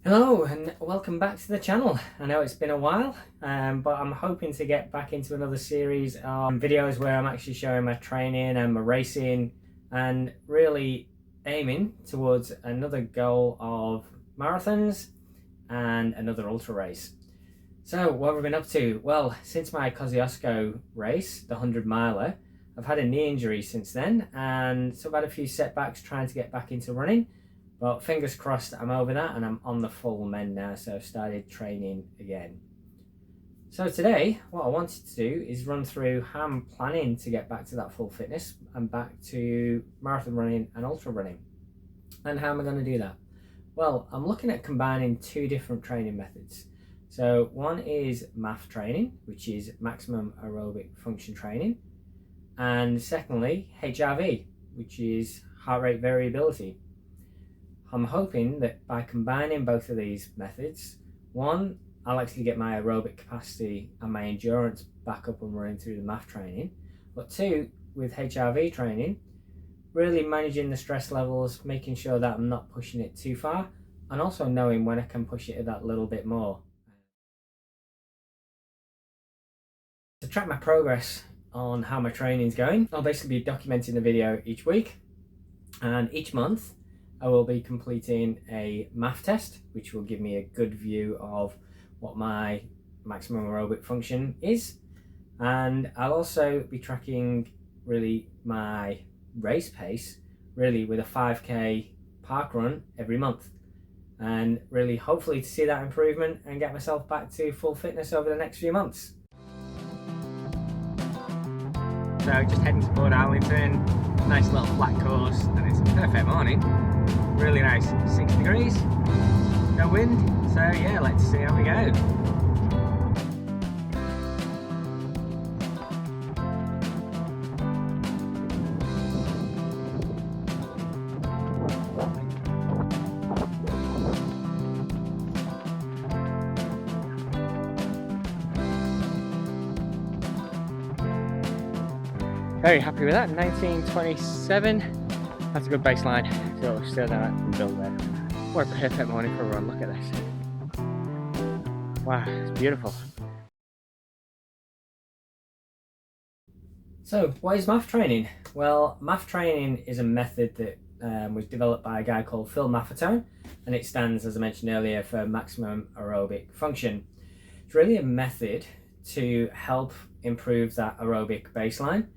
Hello and welcome back to the channel. I know it's been a while, but I'm hoping to get back into another series of videos where I'm actually showing my training and my racing and really aiming towards another goal of marathons and another ultra race. So what have we been up to? Well, since my Kosciuszko race, the 100 miler, I've had a knee injury since then, and so I've had a few setbacks trying to get back into running. But fingers crossed I'm over that and I'm on the full mend now, so I've started training again. So today, what I wanted to do is run through how I'm planning to get back to that full fitness and back to marathon running and ultra running. And how am I going to do that? Well, I'm looking at combining two different training methods. So one is MAF training, which is maximum aerobic function training. And secondly, HRV, which is heart rate variability. I'm hoping that by combining both of these methods, one, I'll actually get my aerobic capacity and my endurance back up and running through the MAF training, but two, with HRV training, really managing the stress levels, making sure that I'm not pushing it too far, and also knowing when I can push it that little bit more. To track my progress on how my training's going, I'll basically be documenting the video each week, and each month I will be completing a MAF test, which will give me a good view of what my maximum aerobic function is. And I'll also be tracking really my race pace, really with a 5K park run every month. And really hopefully to see that improvement and get myself back to full fitness over the next few months. So just heading to Port Arlington, nice little flat course, and it's a perfect morning. Really nice, 6 degrees, no wind, so yeah, let's see how we go. Very happy with that, 1927. That's a good baseline, so still down that and build there. What a perfect morning for a run, look at this. Wow, it's beautiful. So, what is MAF training? Well, MAF training is a method that was developed by a guy called Phil Maffetone, and it stands, as I mentioned earlier, for maximum aerobic function. It's really a method to help improve that aerobic baseline,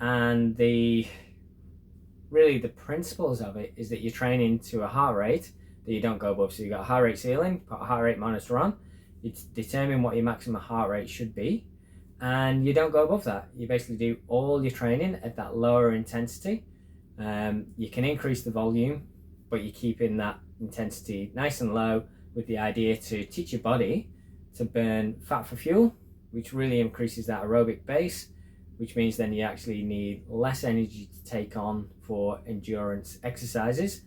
and really the principles of it is that you're training to a heart rate that you don't go above. So you've got a heart rate ceiling, put a heart rate monitor on, you determine what your maximum heart rate should be, and you don't go above that. You basically do all your training at that lower intensity. You can increase the volume, but you're keeping that intensity nice and low with the idea to teach your body to burn fat for fuel, which really increases that aerobic base, which means then you actually need less energy to take on for endurance exercises,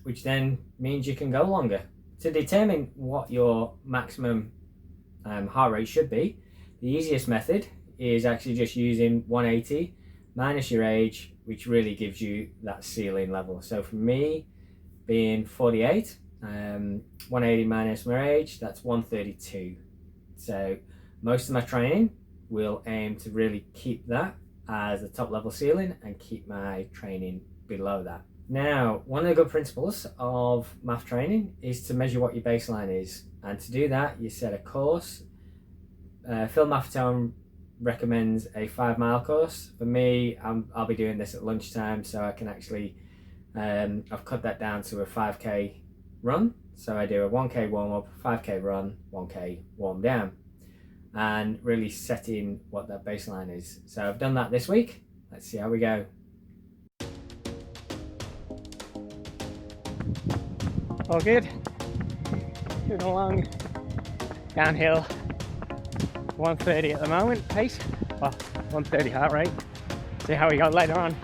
which then means you can go longer. To determine what your maximum heart rate should be, the easiest method is actually just using 180 minus your age, which really gives you that ceiling level. So for me, being 48, 180 minus my age, that's 132. So most of my training will aim to really keep that as the top level ceiling and keep my training below that. Now, one of the good principles of MAF training is to measure what your baseline is, and to do that you set a course. Phil Maffetone recommends a 5-mile course. For me, I'll be doing this at lunchtime, so I can actually I've cut that down to a 5K run. So I do a 1K warm up, 5K run, 1K warm down, and really setting what that baseline is. So I've done that this week. Let's see how we go. All good. Moving along downhill. 130 at the moment pace. Well, 130 heart rate. See how we go later on.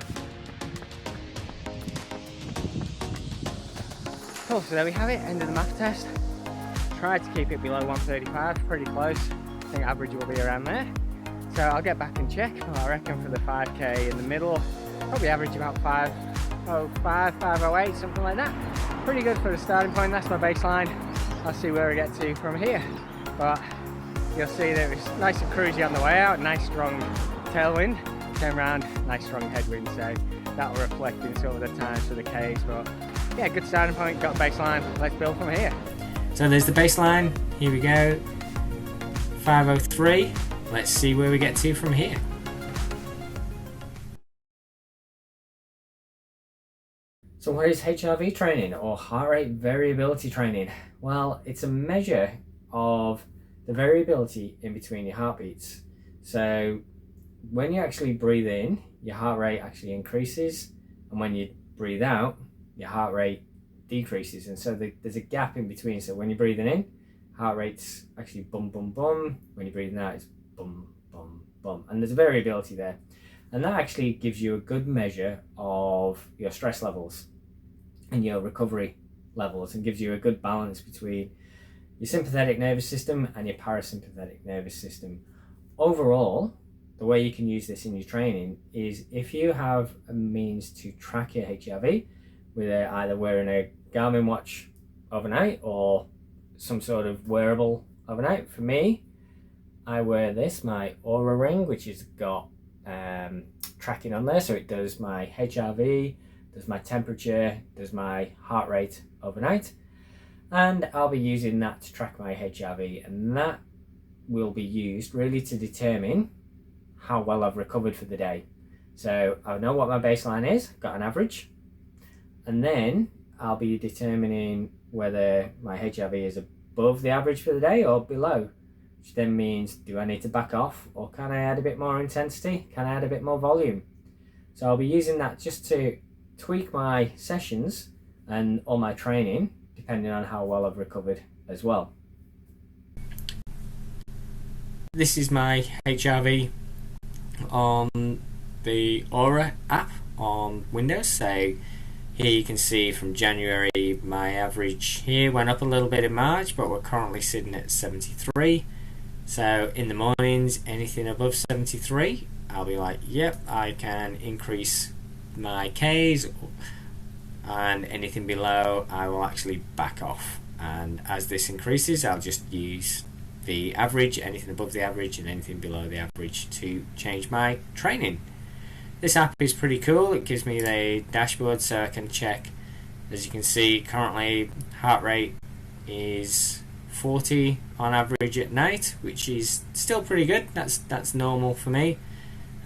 Cool, so there we have it, end of the MAF test. Tried to keep it below 135, pretty close. I think average will be around there. So I'll get back and check. Well, I reckon for the 5K in the middle, probably average about 505, 508, something like that. pretty good for the starting point. That's my baseline. I'll see where we get to from here. But you'll see that it was nice and cruisy on the way out, nice strong tailwind, turn around, nice strong headwind, so that will reflect in sort of the times for the Ks. But yeah, good starting point, got baseline, let's build from here. So there's the baseline, here we go, 503, let's see where we get to from here. So what is HRV training, or heart rate variability training? Well, it's a measure of the variability in between your heartbeats. So when you actually breathe in, your heart rate actually increases, and when you breathe out, your heart rate decreases. And so there's a gap in between. So when you're breathing in, heart rate's actually bum bum bum. When you're breathing out, it's bum bum bum. And there's a variability there. And that actually gives you a good measure of your stress levels and your recovery levels, and gives you a good balance between your sympathetic nervous system and your parasympathetic nervous system. Overall, the way you can use this in your training is if you have a means to track your HRV with either wearing a Garmin watch overnight or some sort of wearable overnight. For me, I wear this, my Oura ring, which has got tracking on there, so it does my HRV, does my temperature, does my heart rate overnight. And I'll be using that to track my HRV, and that will be used really to determine how well I've recovered for the day. So I know what my baseline is, got an average, and then I'll be determining whether my HRV is above the average for the day or below, which then means, do I need to back off, or can I add a bit more intensity? Can I add a bit more volume? So I'll be using that just to tweak my sessions and all my training, depending on how well I've recovered as well. This is my HRV on the Oura app on Windows. So here you can see from January my average here went up a little bit in March, but we're currently sitting at 73. So in the mornings, anything above 73, I'll be like, yep, I can increase my Ks, and anything below I will actually back off. And as this increases, I'll just use the average, anything above the average and anything below the average, to change my training. This app is pretty cool. It gives me the dashboard so I can check. As you can see, currently heart rate is 40 on average at night, which is still pretty good. That's normal for me.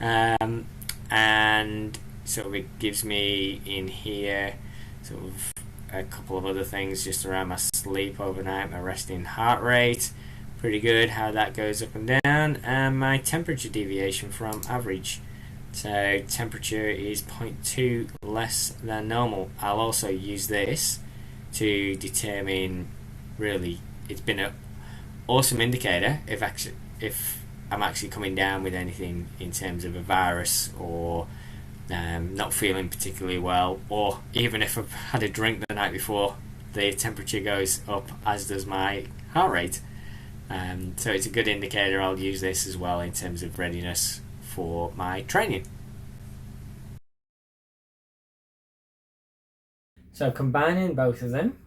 And sort of it gives me in here sort of a couple of other things just around my sleep overnight, my resting heart rate, pretty good how that goes up and down, and my temperature deviation from average. So temperature is 0.2 less than normal. I'll also use this to determine, really, it's been an awesome indicator if I'm actually coming down with anything in terms of a virus, or not feeling particularly well, or even if I've had a drink the night before, the temperature goes up, as does my heart rate. So it's a good indicator. I'll use this as well in terms of readiness for my training. So combining both of them,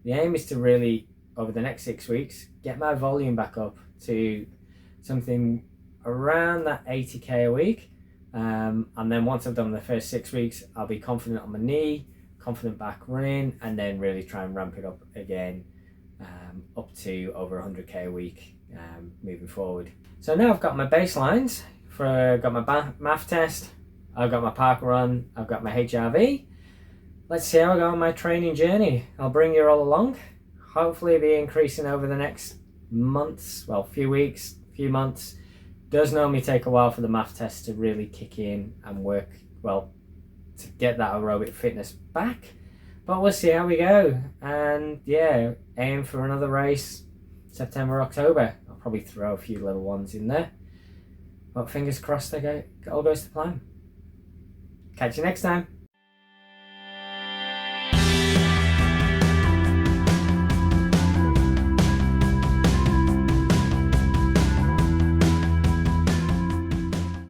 the aim is to really, over the next 6 weeks, get my volume back up to something around that 80k a week. And then once I've done the first 6 weeks, I'll be confident on my knee, confident back running, and then really try and ramp it up again, up to over 100k a week moving forward. So now I've got my baselines, got my MAF test, I've got my Parkrun, I've got my HRV. Let's see how I go on my training journey. I'll bring you all along. Hopefully it'll be increasing over the next months, well, few weeks, few months. Does normally take a while for the MAF test to really kick in and work, well, to get that aerobic fitness back. But we'll see how we go. And yeah, aim for another race, September, October. I'll probably throw a few little ones in there. But fingers crossed, all goes to plan. Catch you next time.